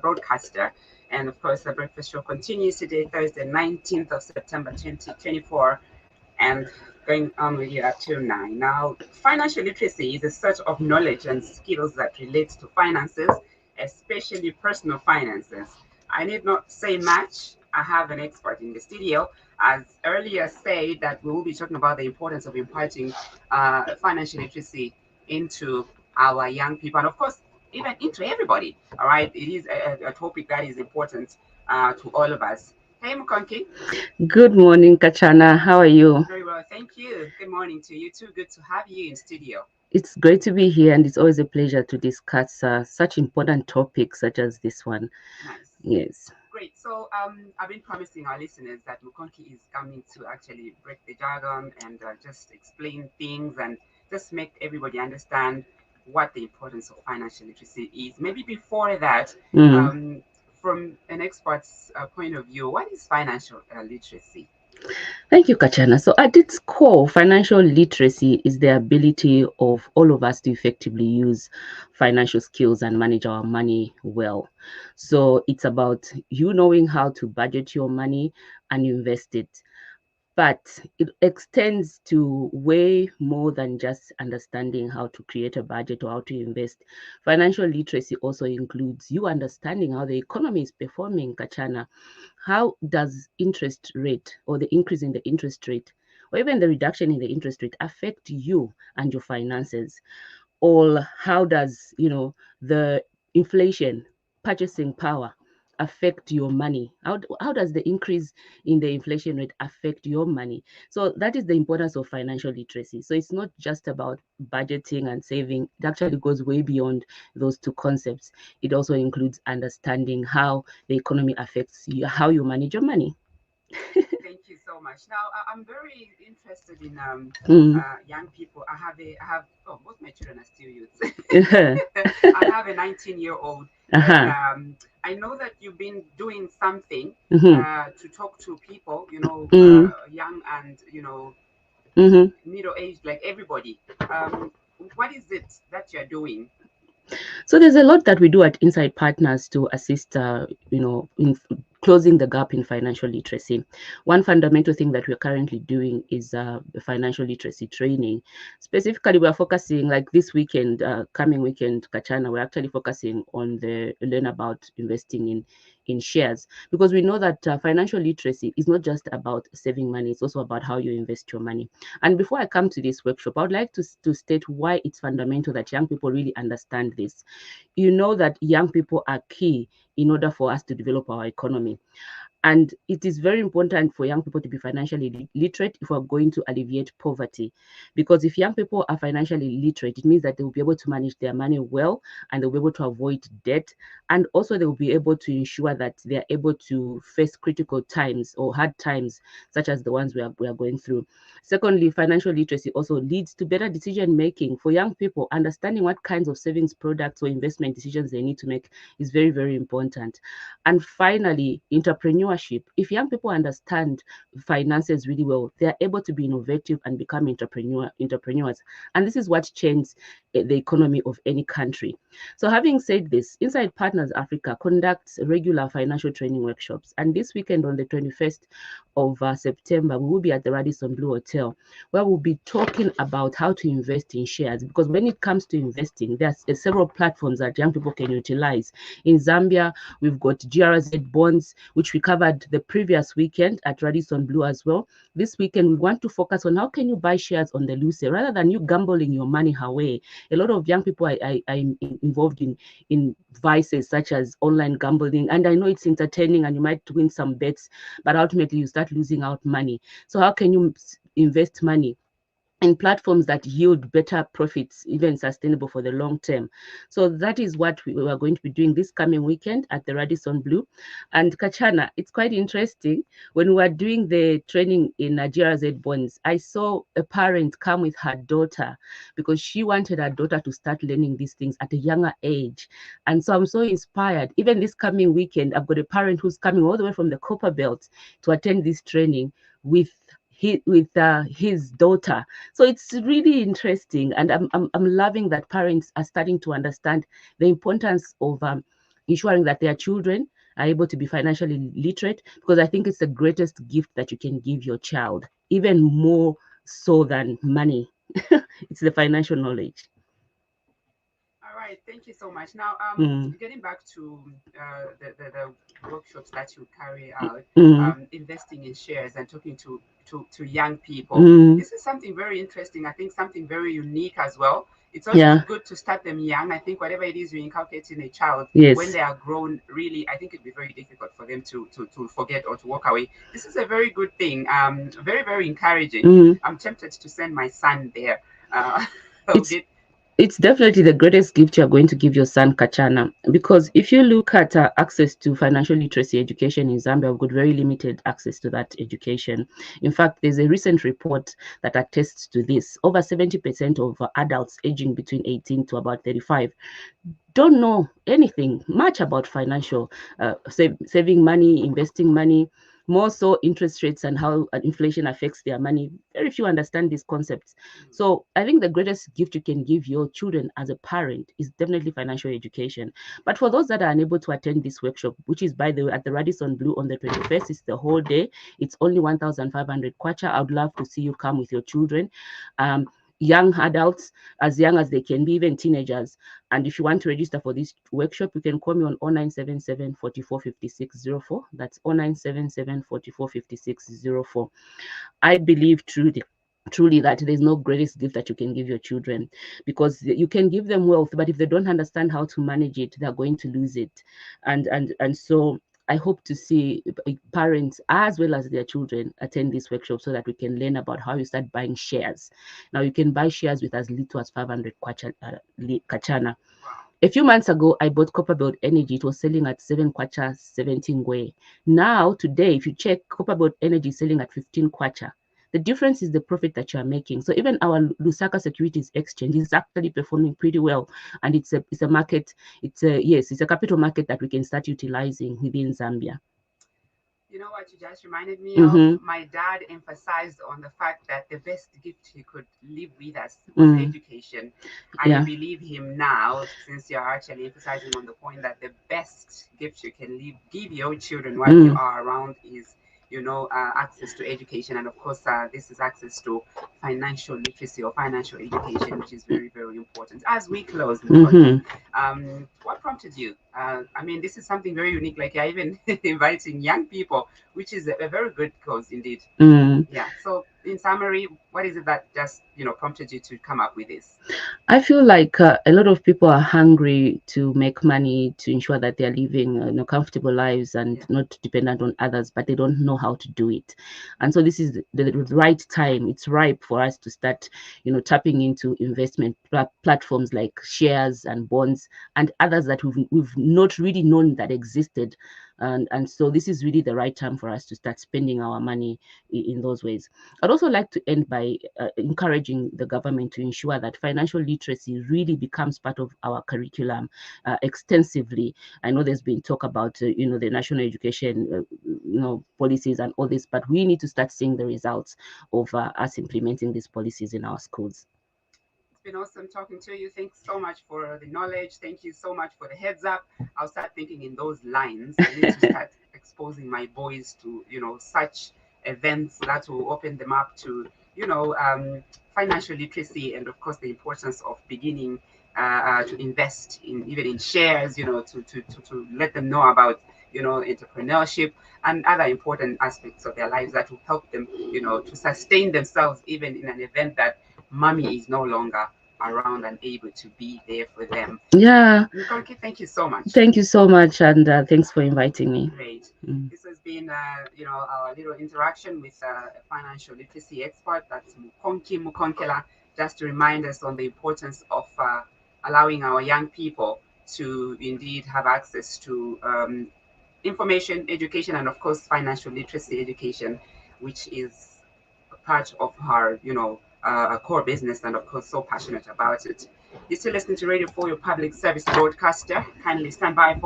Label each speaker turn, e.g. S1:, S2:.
S1: broadcaster. And of course, the breakfast show continues today, Thursday, 19th of September, 2024, and going on with you up to 9. Now, financial literacy is a set of knowledge and skills that relates to finances, especially personal finances. I need not say much. I have an expert in the studio. As earlier said, that we will be talking about the importance of imparting financial literacy into our young people, and of course, even into everybody. All right, it is a topic that is important to all of us. Hey, Mukonki.
S2: Good morning, Kachana. How are you?
S1: Very well, thank you. Good morning to you too. Good to have you in studio.
S2: It's great to be here, and it's always a pleasure to discuss such important topics such as this one.
S1: Nice.
S2: Yes.
S1: Great. So I've been promising our listeners that Mukonki is coming to actually break the jargon and just explain things and just make everybody understand what the importance of financial literacy is. Maybe before that, from an expert's point of view, what is financial literacy?
S2: Thank you, Kachana. So at its core, financial literacy is the ability of all of us to effectively use financial skills and manage our money well. So it's about you knowing how to budget your money and invest it. But it extends to way more than just understanding how to create a budget or how to invest. Financial literacy also includes you understanding how the economy is performing, Kachana. How does interest rate or the increase in the interest rate or even the reduction in the interest rate affect you and your finances? Or how does, the inflation, purchasing power affect your money? How does the increase in the inflation rate affect your money? So that is the importance of financial literacy. So it's not just about budgeting and saving. It actually goes way beyond those two concepts. It also includes understanding how the economy affects you, how you manage your money.
S1: Thank you so much. Now, I'm very interested in young people. I have, oh, both my children are still youths. I have a 19-year-old. And I know that you've been doing something to talk to people, young and, middle-aged, like everybody. What is it that you're doing?
S2: So there's a lot that we do at Inside Partners to assist, in closing the gap in financial literacy. One fundamental thing that we're currently doing is the financial literacy training. Specifically, we're focusing, like this weekend, coming weekend, Kachana, we're actually focusing on the learn about investing in shares, because we know that financial literacy is not just about saving money, it's also about how you invest your money. And before I come to this workshop, I would like to state why it's fundamental that young people really understand this. You know that young people are key in order for us to develop our economy. And it is very important for young people to be financially literate if we're going to alleviate poverty. Because if young people are financially literate, it means that they will be able to manage their money well, and they'll be able to avoid debt. And also they will be able to ensure that they are able to face critical times or hard times, such as the ones we are going through. Secondly, financial literacy also leads to better decision making for young people. Understanding what kinds of savings products or investment decisions they need to make is very, very important. And finally, entrepreneurship. If young people understand finances really well, they are able to be innovative and become entrepreneurs. And this is what changes the economy of any country. So having said this, Inside Partners Africa conducts regular financial training workshops. And this weekend on the 21st of September, we will be at the Radisson Blu Hotel, where we'll be talking about how to invest in shares. Because when it comes to investing, there's several platforms that young people can utilize. In Zambia, we've got GRZ bonds, which we covered the previous weekend at Radisson Blu as well. This weekend, we want to focus on how can you buy shares on the loose rather than you gambling your money away. A lot of young people are involved in vices such as online gambling, and I know it's entertaining and you might win some bets, but ultimately you start losing out money. So how can you invest money in platforms that yield better profits, even sustainable for the long term? So that is what we are going to be doing this coming weekend at the Radisson Blu. And Kachana, it's quite interesting. When we were doing the training in Nigeria Z bonds, I saw a parent come with her daughter because she wanted her daughter to start learning these things at a younger age. And so I'm so inspired. Even this coming weekend, I've got a parent who's coming all the way from the Copper Belt to attend this training with his daughter. So it's really interesting, and I'm loving that parents are starting to understand the importance of ensuring that their children are able to be financially literate, because I think it's the greatest gift that you can give your child, even more so than money. It's the financial knowledge.
S1: All right, thank you so much. Now,
S2: Mm,
S1: getting back to the workshops that you carry out,
S2: mm,
S1: investing in shares and talking to young people.
S2: mm,
S1: This is something very interesting. I think something very unique as well. It's also
S2: yeah,
S1: good to start them young. I think whatever it is you inculcate in a child, when
S2: yes,
S1: they are grown, really, I think it'd be very difficult for them to forget or to walk away. This is a very good thing. Very, very encouraging.
S2: mm.
S1: I'm tempted to send my son there. A
S2: It's
S1: bit.
S2: it's definitely the greatest gift you're going to give your son, Kachana, because if you look at access to financial literacy education in Zambia, we've got very limited access to that education. In fact, there's a recent report that attests to this. Over 70% of adults aging between 18 to about 35 don't know anything much about financial saving money, investing money, more so interest rates and how inflation affects their money. Very few understand these concepts. So I think the greatest gift you can give your children as a parent is definitely financial education. But for those that are unable to attend this workshop, which is, by the way, at the Radisson Blu on the 21st, it's the whole day. It's only 1,500 kwacha. I would love to see you come with your children. Young adults, as young as they can be, even teenagers. And if you want to register for this workshop, you can call me on 0977 44 56 04. That's 0977 44 56 04. I believe truly that there's no greatest gift that you can give your children, because you can give them wealth, but if they don't understand how to manage it, they're going to lose it. And so I hope to see parents as well as their children attend this workshop so that we can learn about how you start buying shares. Now you can buy shares with as little as 500 kachana.
S1: Wow.
S2: A few months ago, I bought Copper Belt Energy. It was selling at 7 kwacha, 17 ngwe. Now, today, if you check, Copper Belt Energy is selling at 15 kwacha. The difference is the profit that you are making. So even our Lusaka Securities Exchange is actually performing pretty well, and it's a market. It's a capital market that we can start utilizing within Zambia.
S1: You know what you just reminded me of?
S2: Mm-hmm.
S1: My dad emphasized on the fact that the best gift he could leave with us was
S2: Mm,
S1: education. I
S2: yeah.
S1: believe him now, since you're actually emphasizing on the point that the best gift you can give your children while you
S2: Mm,
S1: are around is, access to education. And of course, this is access to financial literacy or financial education, which is very, very important. As we close, Mukonki,
S2: mm-hmm.
S1: what prompted you? I mean, this is something very unique. Like you're even inviting young people, which is a very good cause indeed.
S2: Mm.
S1: Yeah. So, in summary, what is it that just prompted you to come up with this?
S2: I feel like a lot of people are hungry to make money to ensure that they're living comfortable lives and
S1: Yeah.
S2: not dependent on others, but they don't know how to do it. And so this is the right time. It's ripe for us to start, tapping into investment platforms like shares and bonds and others that we've not really known that existed. And so this is really the right time for us to start spending our money in those ways. I'd also like to end by encouraging the government to ensure that financial literacy really becomes part of our curriculum extensively. I know there's been talk about, the national education, policies and all this, but we need to start seeing the results of us implementing these policies in our schools.
S1: It's been awesome talking to you. Thanks so much for the knowledge. Thank you so much for the heads up. I'll start thinking in those lines. I need to start exposing my boys to, such events that will open them up to, financial literacy and, of course, the importance of beginning to invest in even in shares, to let them know about, entrepreneurship and other important aspects of their lives that will help them, to sustain themselves even in an event that mommy is no longer around and able to be there for them.
S2: Yeah,
S1: Mukonki, thank you so much.
S2: thank you so much, and thanks for inviting me.
S1: Great.
S2: Mm.
S1: This has been, our little interaction with a financial literacy expert. That's Mukonki Mukonkela, just to remind us on the importance of allowing our young people to indeed have access to information, education, and of course, financial literacy education, which is a part of her, a core business, and of course, so passionate about it. You're still listening to Radio for your public service broadcaster. Kindly stand by for